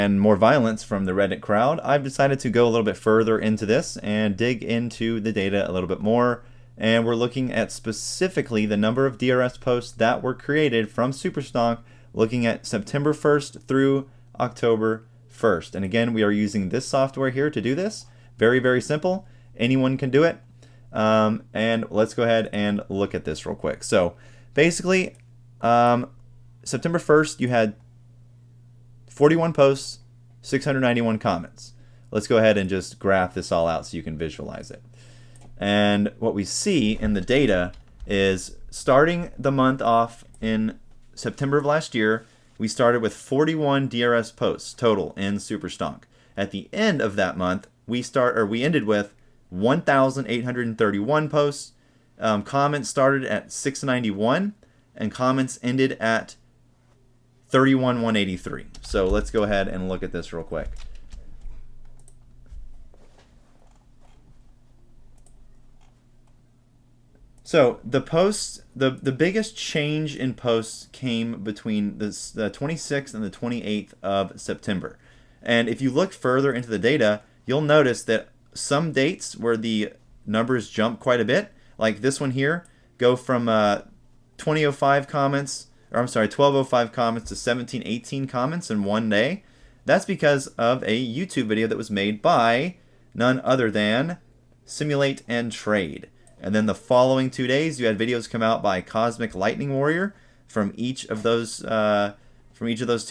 and more violence from the Reddit crowd, I've decided to go a little bit further into this and dig into the data a little bit more. And we're looking at specifically the number of DRS posts that were created from Superstonk, looking at September 1st through October 1st. And again, we are using this software here to do this. Very, very simple. Anyone can do it. And let's go ahead and look at this real quick. So basically, September 1st, you had 41 posts, 691 comments. Let's go ahead and just graph this all out so you can visualize it. And what we see in the data is starting the month off in September of last year, we started with 41 DRS posts total in Superstonk. At the end of that month, we ended with 1,831 posts. Comments started at 691, and comments ended at 31,183. So let's go ahead and look at this real quick. So the posts, the biggest change in posts came between the 26th and the 28th of September. And if you look further into the data, you'll notice that some dates where the numbers jump quite a bit, like this one here, go from 1205 comments to 1718 comments in one day. That's because of a YouTube video that was made by none other than Simulate and Trade. And then the following 2 days, you had videos come out by Cosmic Lightning Warrior from each of those 2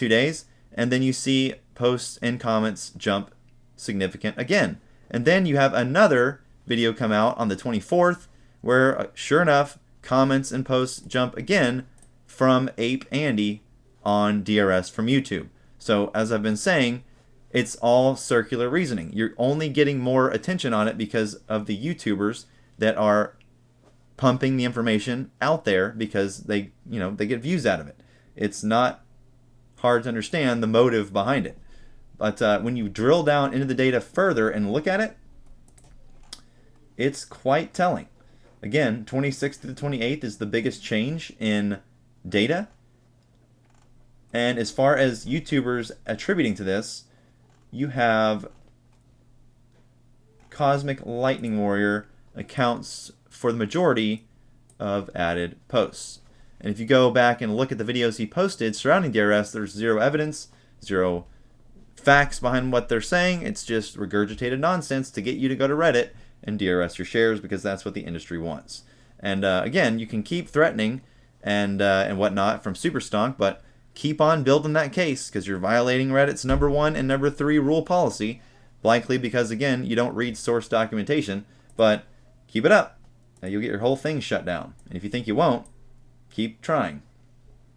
days. And then you see posts and comments jump significant again. And then you have another video come out on the 24th where, sure enough, comments and posts jump again from Ape Andy on DRS from YouTube. So as I've been saying, it's all circular reasoning. You're only getting more attention on it because of the YouTubers that are pumping the information out there because they get views out of it. It's not hard to understand the motive behind it. But when you drill down into the data further and look at it, it's quite telling. Again, 26th to the 28th is the biggest change in data. And as far as YouTubers attributing to this, you have Cosmic Lightning Warrior accounts for the majority of added posts. And if you go back and look at the videos he posted surrounding DRS, there's zero evidence, zero facts behind what they're saying. It's just regurgitated nonsense to get you to go to Reddit and DRS your shares because that's what the industry wants. And again, you can keep threatening and whatnot from Superstonk, but keep on building that case because you're violating Reddit's number 1 and number 3 rule policy, likely because, again, you don't read source documentation. But keep it up. Now you'll get your whole thing shut down. And if you think you won't, keep trying.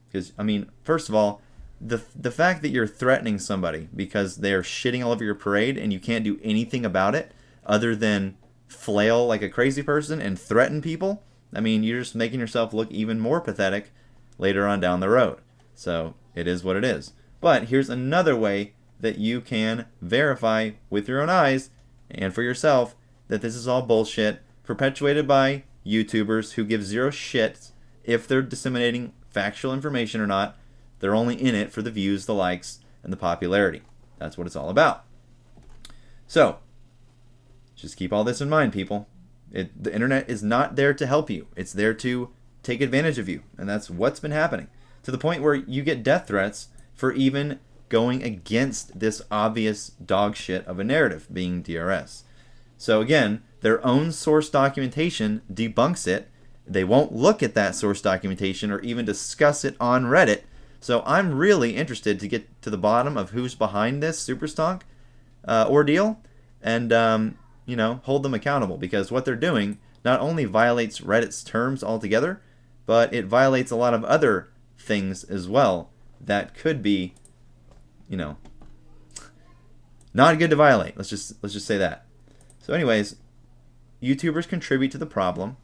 Because, I mean, first of all, the fact that you're threatening somebody because they are shitting all over your parade and you can't do anything about it other than flail like a crazy person and threaten people, I mean, you're just making yourself look even more pathetic later on down the road. So it is what it is. But here's another way that you can verify with your own eyes and for yourself that this is all bullshit perpetuated by YouTubers who give zero shits if they're disseminating factual information or not. They're only in it for the views, the likes, and the popularity. That's what it's all about. So just keep all this in mind, people. The internet is not there to help you. It's there to take advantage of you. And that's what's been happening. To the point where you get death threats for even going against this obvious dog shit of a narrative being DRS. So again, their own source documentation debunks it. They won't look at that source documentation or even discuss it on Reddit. So I'm really interested to get to the bottom of who's behind this Superstonk ordeal and, hold them accountable, because what they're doing not only violates Reddit's terms altogether, but it violates a lot of other things as well that could be, not good to violate. Let's just say that. So anyways, YouTubers contribute to the problem,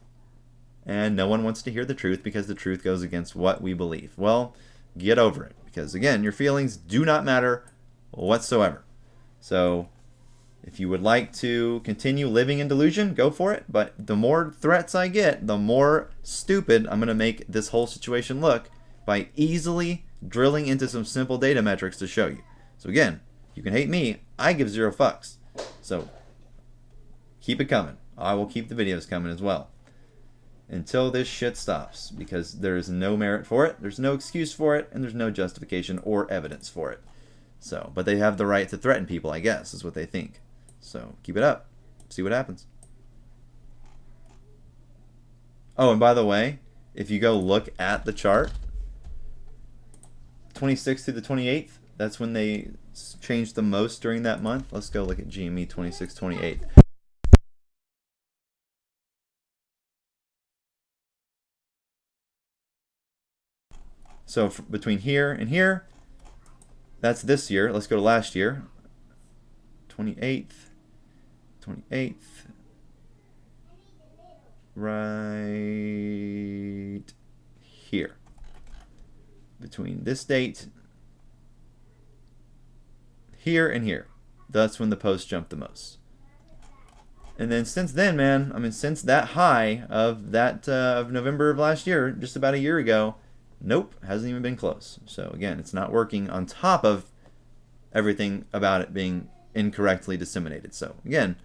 and no one wants to hear the truth because the truth goes against what we believe. Well, get over it, because again, your feelings do not matter whatsoever. So if you would like to continue living in delusion, go for it. But the more threats I get, the more stupid I'm going to make this whole situation look by easily drilling into some simple data metrics to show you. So again, You can hate me. I give 0 fucks. So keep it coming. I will keep the videos coming as well until this shit stops, because there is no merit for it, there's no excuse for it, and there's no justification or evidence for it. So, but they have the right to threaten people, I guess, is what they think. So keep it up. See what happens. Oh, and by the way, if you go look at the chart, 26th to the 28th, that's when they changed the most during that month. Let's go look at GME 26, 28. So between here and here, that's this year. Let's go to last year. 28th, right here. Between this date, here and here. That's when the post jumped the most. And then since then, man, I mean, since that high of that of November of last year, just about a year ago, nope, hasn't even been close. So again, it's not working, on top of everything about it being incorrectly disseminated. So again,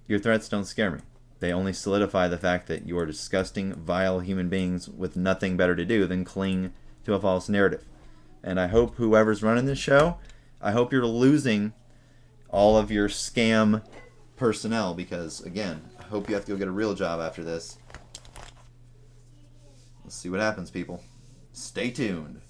your threats don't scare me. They only solidify the fact that you are disgusting, vile human beings with nothing better to do than cling to a false narrative. And I hope whoever's running this show, I hope you're losing all of your scam personnel, because again, I hope you have to go get a real job after this. Let's see what happens, people. Stay tuned.